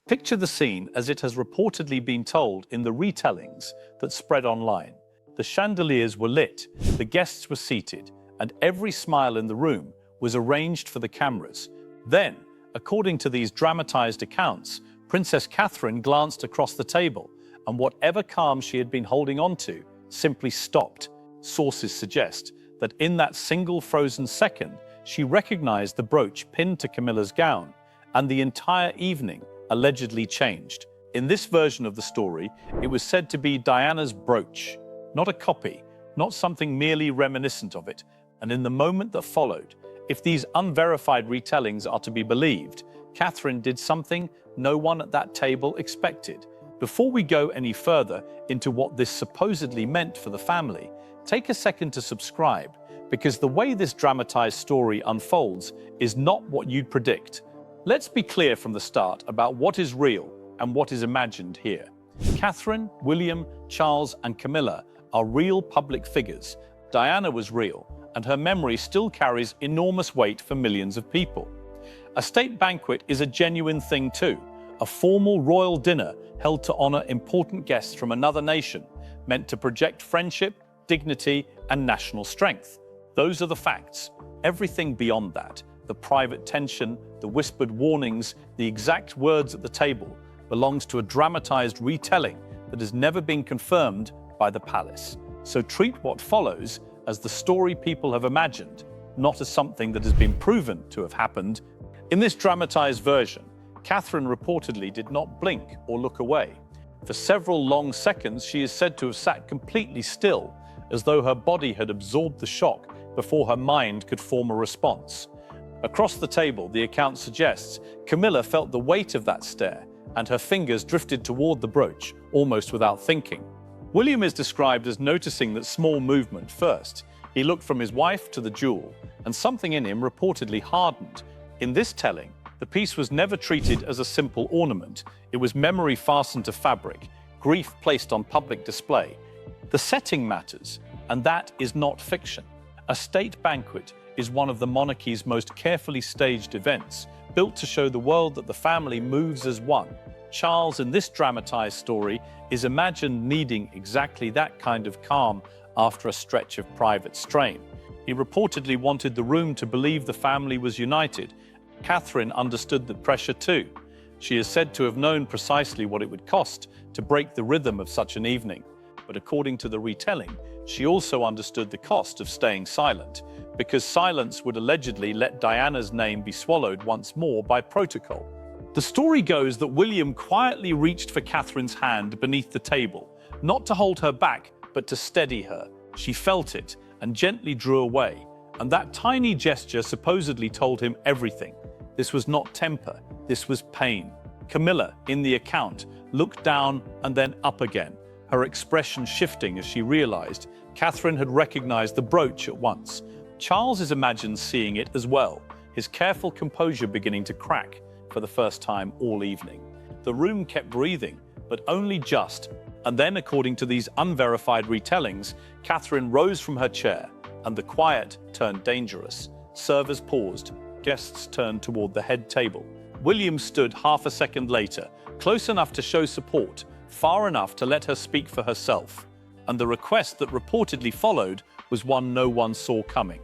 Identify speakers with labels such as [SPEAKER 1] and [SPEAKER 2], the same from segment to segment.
[SPEAKER 1] Picture the scene as it has reportedly been told in the retellings that spread online. The chandeliers were lit, the guests were seated, and every smile in the room was arranged for the cameras. Then, according to these dramatized accounts, Princess Catherine glanced across the table, and whatever calm she had been holding on to simply stopped. Sources suggest that in that single frozen second, she recognized the brooch pinned to Camilla's gown, and the entire evening allegedly changed. In this version of the story, it was said to be Diana's brooch, not a copy, not something merely reminiscent of it. And in the moment that followed, if these unverified retellings are to be believed, Catherine did something no one at that table expected. Before we go any further into what this supposedly meant for the family, take a second to subscribe, because the way this dramatized story unfolds is not what you'd predict. Let's be clear from the start about what is real and what is imagined here. Catherine, William, Charles, and Camilla are real public figures. Diana was real, and her memory still carries enormous weight for millions of people. A state banquet is a genuine thing too, a formal royal dinner held to honor important guests from another nation, meant to project friendship, dignity, and national strength. Those are the facts. Everything beyond that, the private tension, the whispered warnings, the exact words at the table, belongs to a dramatized retelling that has never been confirmed by the palace. So treat what follows as the story people have imagined, not as something that has been proven to have happened. In this dramatized version, Catherine reportedly did not blink or look away. For several long seconds, she is said to have sat completely still, as though her body had absorbed the shock before her mind could form a response. Across the table, the account suggests Camilla felt the weight of that stare, and her fingers drifted toward the brooch, almost without thinking. William is described as noticing that small movement first. He looked from his wife to the jewel, and something in him reportedly hardened. In this telling, the piece was never treated as a simple ornament. It was memory fastened to fabric, grief placed on public display. The setting matters, and that is not fiction. A state banquet is one of the monarchy's most carefully staged events, built to show the world that the family moves as one. Charles, in this dramatized story, is imagined needing exactly that kind of calm after a stretch of private strain. He reportedly wanted the room to believe the family was united. Catherine understood the pressure too. She is said to have known precisely what it would cost to break the rhythm of such an evening. But according to the retelling, she also understood the cost of staying silent, because silence would allegedly let Diana's name be swallowed once more by protocol. The story goes that William quietly reached for Catherine's hand beneath the table, not to hold her back, but to steady her. She felt it and gently drew away, and that tiny gesture supposedly told him everything. This was not temper, this was pain. Camilla, in the account, looked down and then up again, her expression shifting as she realized Catherine had recognized the brooch at once. Charles is imagined seeing it as well, his careful composure beginning to crack for the first time all evening. The room kept breathing, but only just, and then, according to these unverified retellings, Catherine rose from her chair, and the quiet turned dangerous. Servers paused, guests turned toward the head table. William stood half a second later, close enough to show support, far enough to let her speak for herself. And the request that reportedly followed was one no one saw coming.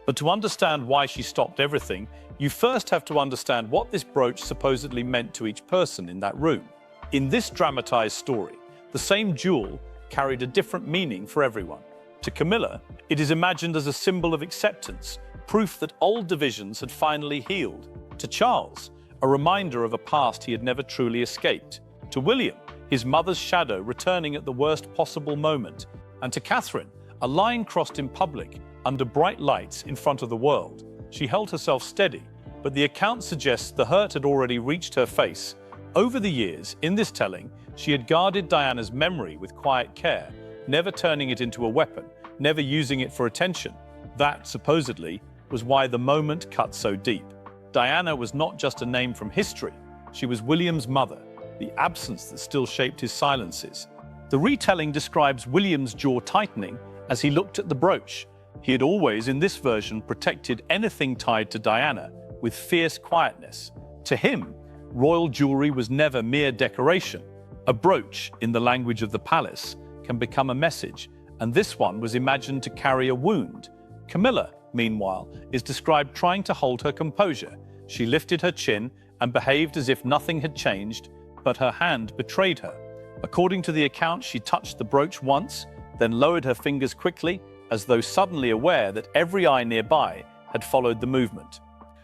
[SPEAKER 1] But to understand why she stopped everything, you first have to understand what this brooch supposedly meant to each person in that room. In this dramatized story, the same jewel carried a different meaning for everyone. To Camilla, it is imagined as a symbol of acceptance, proof that old divisions had finally healed. To Charles, a reminder of a past he had never truly escaped. To William, his mother's shadow returning at the worst possible moment. And to Catherine, a line crossed in public under bright lights in front of the world. She held herself steady, but the account suggests the hurt had already reached her face. Over the years, in this telling, she had guarded Diana's memory with quiet care, never turning it into a weapon, never using it for attention. That, supposedly, was why the moment cut so deep. Diana was not just a name from history. She was William's mother, the absence that still shaped his silences. The retelling describes William's jaw tightening as he looked at the brooch. He had always, in this version, protected anything tied to Diana with fierce quietness. To him, royal jewelry was never mere decoration. A brooch, in the language of the palace, can become a message, and this one was imagined to carry a wound. Camilla, meanwhile, is described trying to hold her composure. She lifted her chin and behaved as if nothing had changed, but her hand betrayed her. According to the account, she touched the brooch once, then lowered her fingers quickly, as though suddenly aware that every eye nearby had followed the movement.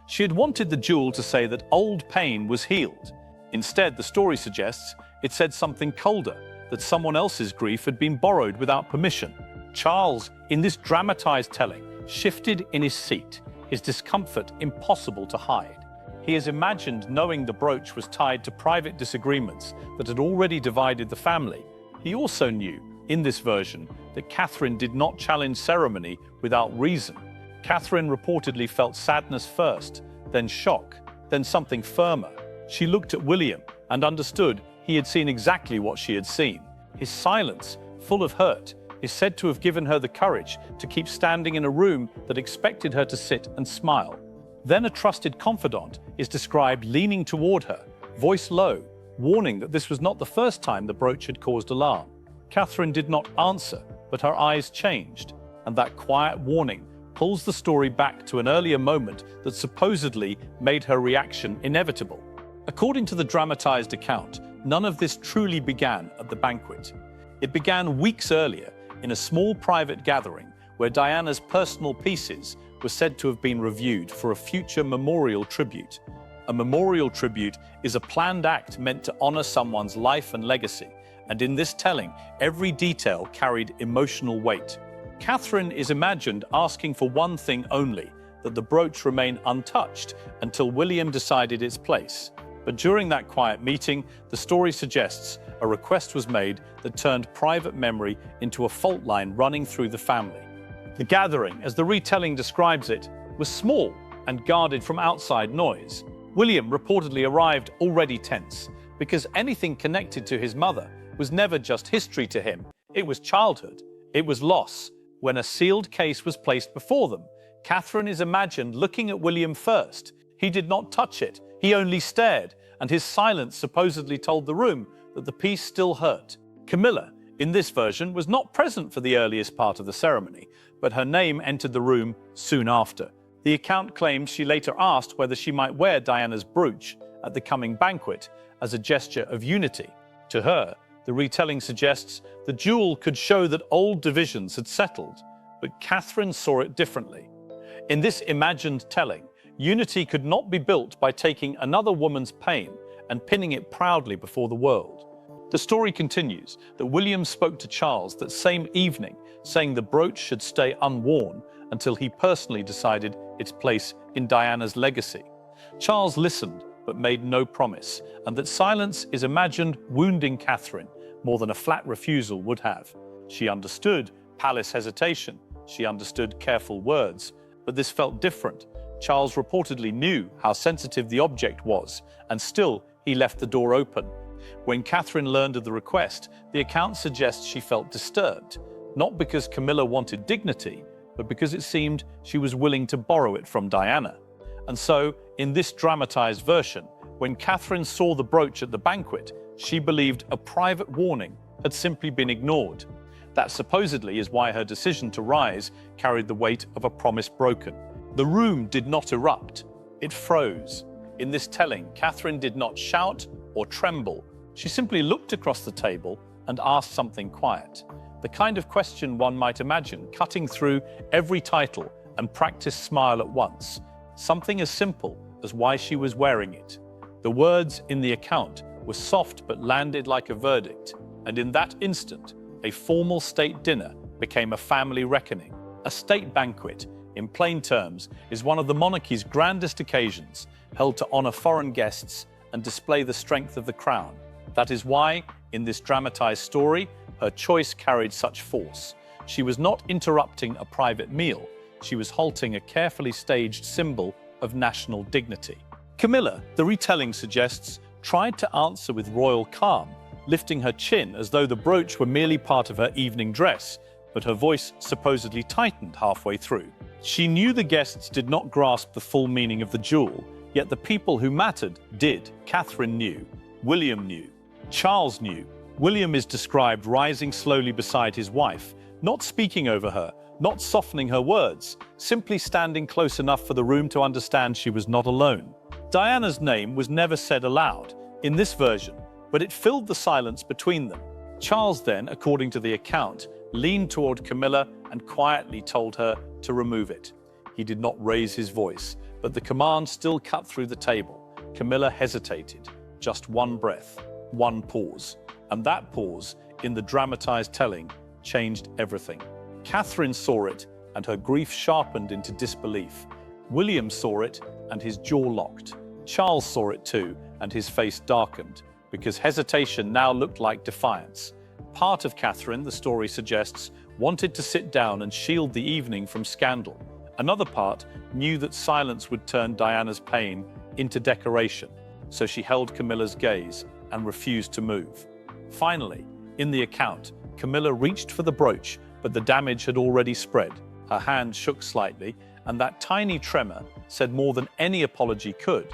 [SPEAKER 1] She had wanted the jewel to say that old pain was healed. Instead, the story suggests it said something colder, that someone else's grief had been borrowed without permission. Charles, in this dramatized telling, shifted in his seat, his discomfort impossible to hide. He has imagined knowing the brooch was tied to private disagreements that had already divided the family. He also knew, in this version, that Catherine did not challenge ceremony without reason. Catherine reportedly felt sadness first, then shock, then something firmer. She looked at William and understood he had seen exactly what she had seen. His silence, full of hurt, is said to have given her the courage to keep standing in a room that expected her to sit and smile. Then a trusted confidant is described leaning toward her, voice low, warning that this was not the first time the brooch had caused alarm. Catherine did not answer, but her eyes changed, and that quiet warning pulls the story back to an earlier moment that supposedly made her reaction inevitable. According to the dramatized account, none of this truly began at the banquet. It began weeks earlier in a small private gathering where Diana's personal pieces were said to have been reviewed for a future memorial tribute. A memorial tribute is a planned act meant to honor someone's life and legacy, and in this telling, every detail carried emotional weight. Catherine is imagined asking for one thing only, that the brooch remain untouched until William decided its place. But during that quiet meeting, the story suggests a request was made that turned private memory into a fault line running through the family. The gathering, as the retelling describes it, was small and guarded from outside noise. William reportedly arrived already tense, because anything connected to his mother was never just history to him. It was childhood. It was loss. When a sealed case was placed before them, Catherine is imagined looking at William first. He did not touch it. He only stared, and his silence supposedly told the room that the piece still hurt. Camilla, in this version, was not present for the earliest part of the ceremony, but her name entered the room soon after. The account claims she later asked whether she might wear Diana's brooch at the coming banquet as a gesture of unity. To her, the retelling suggests the jewel could show that old divisions had settled, but Catherine saw it differently. In this imagined telling, unity could not be built by taking another woman's pain and pinning it proudly before the world. The story continues that William spoke to Charles that same evening, saying the brooch should stay unworn until he personally decided its place in Diana's legacy. Charles listened, but made no promise, and that silence is imagined wounding Catherine more than a flat refusal would have. She understood palace hesitation, she understood careful words, but this felt different. Charles reportedly knew how sensitive the object was, and still he left the door open. When Catherine learned of the request, the account suggests she felt disturbed, not because Camilla wanted dignity, but because it seemed she was willing to borrow it from Diana. And so, in this dramatized version, when Catherine saw the brooch at the banquet, she believed a private warning had simply been ignored. That supposedly is why her decision to rise carried the weight of a promise broken. The room did not erupt, it froze. In this telling, Catherine did not shout or tremble. She simply looked across the table and asked something quiet. The kind of question one might imagine cutting through every title and practiced smile at once. Something as simple as why she was wearing it. The words in the account were soft but landed like a verdict, and in that instant, a formal state dinner became a family reckoning. A state banquet, in plain terms, is one of the monarchy's grandest occasions, held to honor foreign guests and display the strength of the crown. That is why, in this dramatized story, her choice carried such force. She was not interrupting a private meal, she was halting a carefully staged symbol of national dignity. Camilla, the retelling suggests, tried to answer with royal calm, lifting her chin as though the brooch were merely part of her evening dress, but her voice supposedly tightened halfway through. She knew the guests did not grasp the full meaning of the jewel, Yet the people who mattered did. Catherine knew. William knew. Charles knew. William is described rising slowly beside his wife, not speaking over her, not softening her words, simply standing close enough for the room to understand she was not alone. Diana's name was never said aloud in this version, but it filled the silence between them. Charles then, according to the account, leaned toward Camilla and quietly told her to remove it. He did not raise his voice, but the command still cut through the table. Camilla hesitated. Just one breath, one pause. And that pause, in the dramatized telling, changed everything. Catherine saw it, and her grief sharpened into disbelief. William saw it, and his jaw locked. Charles saw it too, and his face darkened, because hesitation now looked like defiance. Part of Catherine, the story suggests, wanted to sit down and shield the evening from scandal. Another part knew that silence would turn Diana's pain into decoration, so she held Camilla's gaze and refused to move. Finally, in the account, Camilla reached for the brooch, but the damage had already spread. Her hand shook slightly, and that tiny tremor said more than any apology could.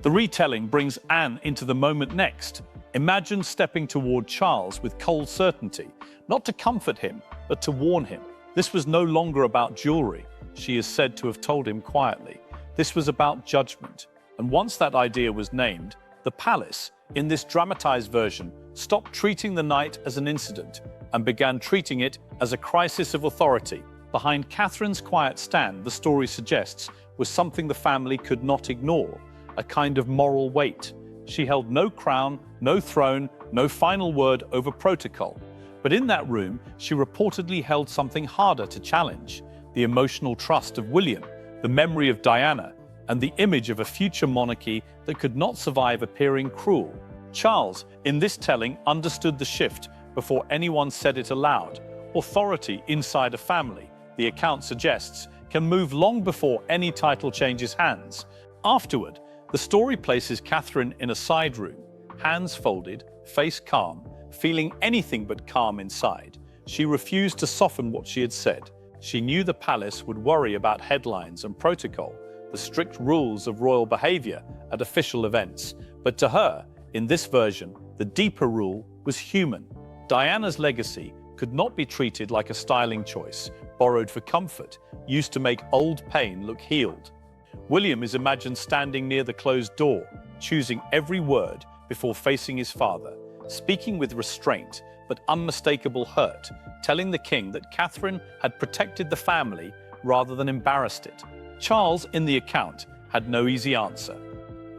[SPEAKER 1] The retelling brings Anne into the moment next. Imagine stepping toward Charles with cold certainty, not to comfort him, but to warn him. This was no longer about jewelry, she is said to have told him quietly. This was about judgment. And once that idea was named, the palace, in this dramatized version, stopped treating the night as an incident and began treating it as a crisis of authority. Behind Catherine's quiet stand, the story suggests, was something the family could not ignore, a kind of moral weight. She held no crown, no throne, no final word over protocol. But in that room, she reportedly held something harder to challenge: the emotional trust of William, the memory of Diana, and the image of a future monarchy that could not survive appearing cruel. Charles, in this telling, understood the shift before anyone said it aloud. Authority inside a family, the account suggests, can move long before any title changes hands. Afterward, the story places Catherine in a side room, hands folded, face calm, feeling anything but calm inside. She refused to soften what she had said. She knew the palace would worry about headlines and protocol, the strict rules of royal behavior at official events. But to her, in this version, the deeper rule was human. Diana's legacy could not be treated like a styling choice, borrowed for comfort, used to make old pain look healed. William is imagined standing near the closed door, choosing every word before facing his father, speaking with restraint but unmistakable hurt, telling the king that Catherine had protected the family rather than embarrassed it. Charles, in the account, had no easy answer.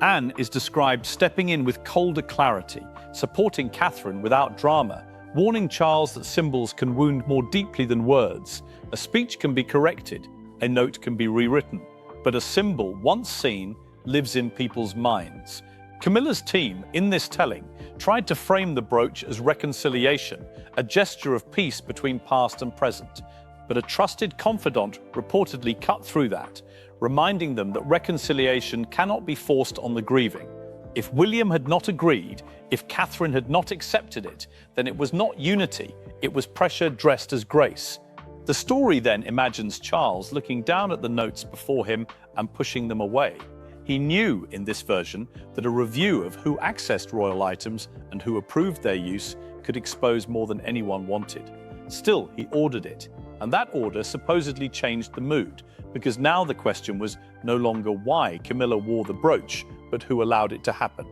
[SPEAKER 1] Anne is described stepping in with colder clarity, supporting Catherine without drama, warning Charles that symbols can wound more deeply than words. A speech can be corrected, a note can be rewritten, but a symbol, once seen, lives in people's minds. Camilla's team, in this telling, tried to frame the brooch as reconciliation, a gesture of peace between past and present. But a trusted confidant reportedly cut through that, reminding them that reconciliation cannot be forced on the grieving. If William had not agreed, if Catherine had not accepted it, then it was not unity, it was pressure dressed as grace. The story then imagines Charles looking down at the notes before him and pushing them away. He knew, in this version, that a review of who accessed royal items and who approved their use could expose more than anyone wanted. Still, he ordered it, and that order supposedly changed the mood, because now the question was no longer why Camilla wore the brooch, but who allowed it to happen.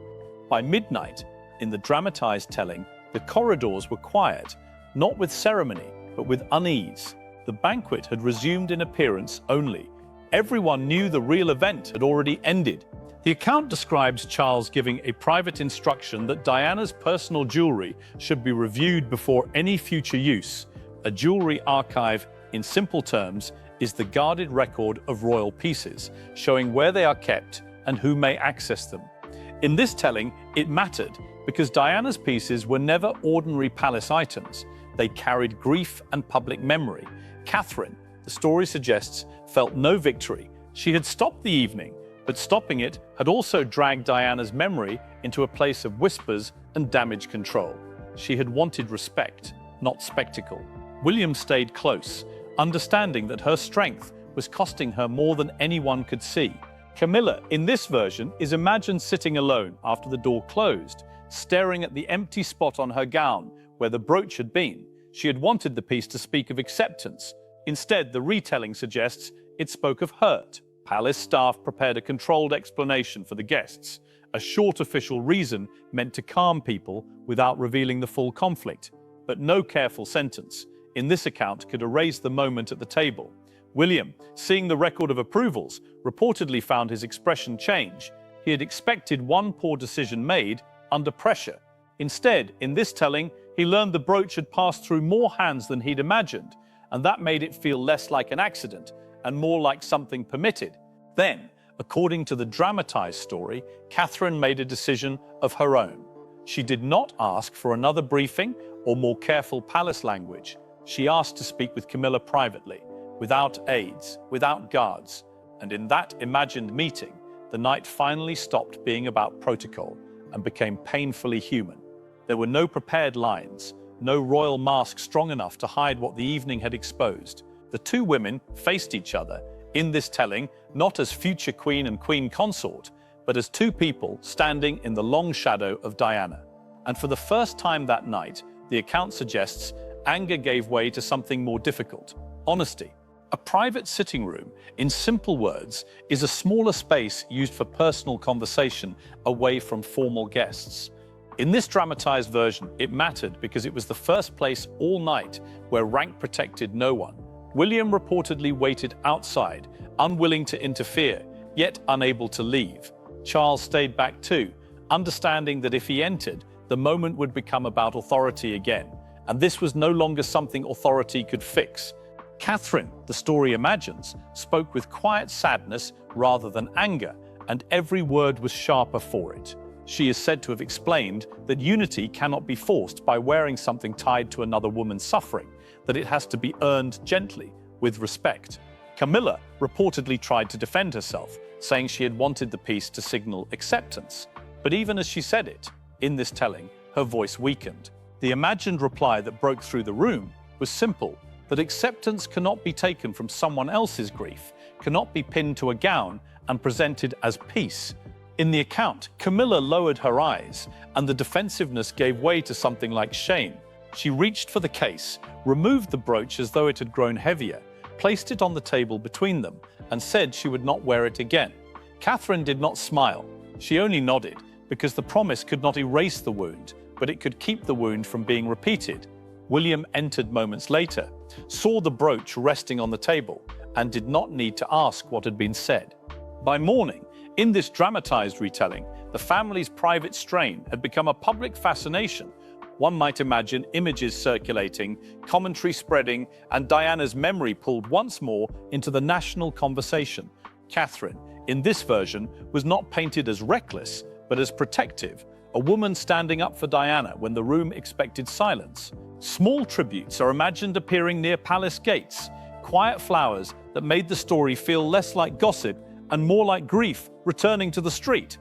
[SPEAKER 1] By midnight, in the dramatized telling, the corridors were quiet, not with ceremony, but with unease. The banquet had resumed in appearance only. Everyone knew the real event had already ended. The account describes Charles giving a private instruction that Diana's personal jewelry should be reviewed before any future use. A jewelry archive, in simple terms, is the guarded record of royal pieces, showing where they are kept and who may access them. In this telling, it mattered because Diana's pieces were never ordinary palace items. They carried grief and public memory. Catherine, the story suggests, felt no victory. She had stopped the evening, but stopping it had also dragged Diana's memory into a place of whispers and damage control. She had wanted respect, not spectacle. William stayed close, understanding that her strength was costing her more than anyone could see. Camilla, in this version, is imagined sitting alone after the door closed, staring at the empty spot on her gown where the brooch had been. She had wanted the piece to speak of acceptance. Instead, the retelling suggests it spoke of hurt. Palace staff prepared a controlled explanation for the guests, a short official reason meant to calm people without revealing the full conflict. But no careful sentence in this account could erase the moment at the table. William, seeing the record of approvals, reportedly found his expression change. He had expected one poor decision made under pressure. Instead, in this telling, he learned the brooch had passed through more hands than he'd imagined, and that made it feel less like an accident and more like something permitted. Then, according to the dramatized story, Catherine made a decision of her own. She did not ask for another briefing or more careful palace language. She asked to speak with Camilla privately, without aides, without guards. And in that imagined meeting, the night finally stopped being about protocol and became painfully human. There were no prepared lines, no royal mask strong enough to hide what the evening had exposed. The two women faced each other in this telling, not as future queen and queen consort, but as two people standing in the long shadow of Diana. And for the first time that night, the account suggests anger gave way to something more difficult: honesty. A private sitting room, in simple words, is a smaller space used for personal conversation away from formal guests. In this dramatized version, it mattered because it was the first place all night where rank protected no one. William reportedly waited outside, unwilling to interfere, yet unable to leave. Charles stayed back too, understanding that if he entered, the moment would become about authority again, and this was no longer something authority could fix. Catherine, the story imagines, spoke with quiet sadness rather than anger, and every word was sharper for it. She is said to have explained that unity cannot be forced by wearing something tied to another woman's suffering, that it has to be earned gently, with respect. Camilla reportedly tried to defend herself, saying she had wanted the piece to signal acceptance. But even as she said it, in this telling, her voice weakened. The imagined reply that broke through the room was simple: that acceptance cannot be taken from someone else's grief, cannot be pinned to a gown and presented as peace. In the account, Camilla lowered her eyes, and the defensiveness gave way to something like shame. She reached for the case, removed the brooch as though it had grown heavier, placed it on the table between them, and said she would not wear it again. Catherine did not smile. She only nodded, because the promise could not erase the wound, but it could keep the wound from being repeated. William entered moments later, saw the brooch resting on the table, and did not need to ask what had been said. By morning, in this dramatized retelling, the family's private strain had become a public fascination. One might imagine images circulating, commentary spreading, and Diana's memory pulled once more into the national conversation. Catherine, in this version, was not painted as reckless, but as protective, a woman standing up for Diana when the room expected silence. Small tributes are imagined appearing near palace gates, quiet flowers that made the story feel less like gossip and more like grief returning to the street.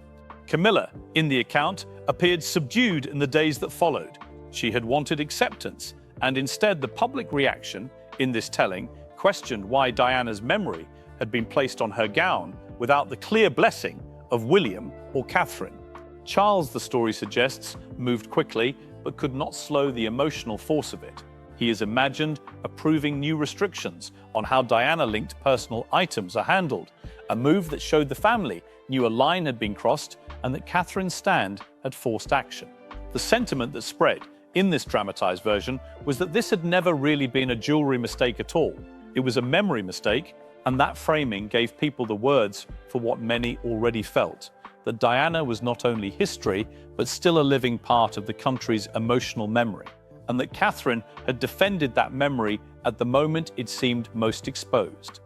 [SPEAKER 1] Camilla, in the account, appeared subdued in the days that followed. She had wanted acceptance, and instead the public reaction, in this telling, questioned why Diana's memory had been placed on her gown without the clear blessing of William or Catherine. Charles, the story suggests, moved quickly, but could not slow the emotional force of it. He is imagined approving new restrictions on how Diana-linked personal items are handled, a move that showed the family knew a line had been crossed and that Catherine's stand had forced action. The sentiment that spread in this dramatized version was that this had never really been a jewelry mistake at all. It was a memory mistake, and that framing gave people the words for what many already felt: that Diana was not only history, but still a living part of the country's emotional memory, and that Catherine had defended that memory at the moment it seemed most exposed.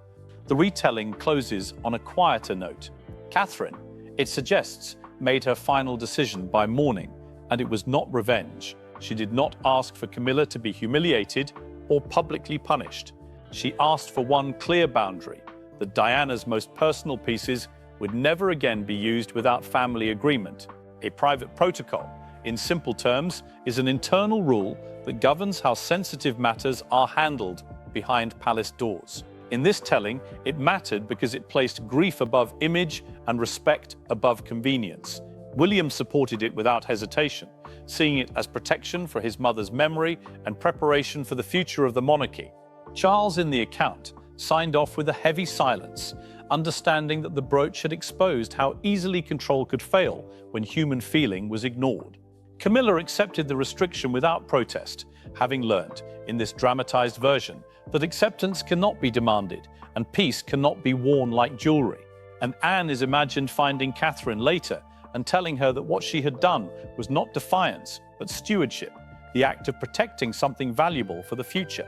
[SPEAKER 1] The retelling closes on a quieter note. Catherine, it suggests, made her final decision by morning, and it was not revenge. She did not ask for Camilla to be humiliated or publicly punished. She asked for one clear boundary: that Diana's most personal pieces would never again be used without family agreement. A private protocol, in simple terms, is an internal rule that governs how sensitive matters are handled behind palace doors. In this telling, it mattered because it placed grief above image and respect above convenience. William supported it without hesitation, seeing it as protection for his mother's memory and preparation for the future of the monarchy. Charles, in the account, signed off with a heavy silence, understanding that the brooch had exposed how easily control could fail when human feeling was ignored. Camilla accepted the restriction without protest, having learnt, in this dramatized version, that acceptance cannot be demanded and peace cannot be worn like jewelry. And Anne is imagined finding Catherine later and telling her that what she had done was not defiance, but stewardship, the act of protecting something valuable for the future.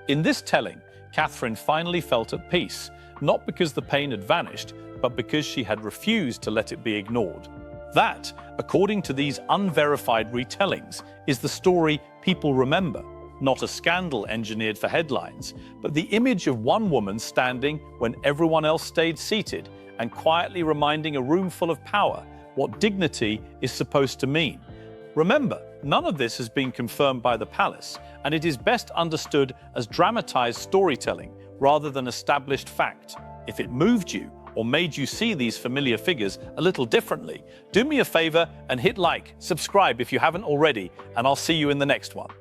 [SPEAKER 1] In this telling, Catherine finally felt at peace, not because the pain had vanished, but because she had refused to let it be ignored. That, according to these unverified retellings, is the story people remember, not a scandal engineered for headlines, but the image of one woman standing when everyone else stayed seated and quietly reminding a room full of power what dignity is supposed to mean. Remember, none of this has been confirmed by the palace, and it is best understood as dramatized storytelling rather than established fact. If it moved you or made you see these familiar figures a little differently, do me a favor and hit like, subscribe if you haven't already, and I'll see you in the next one.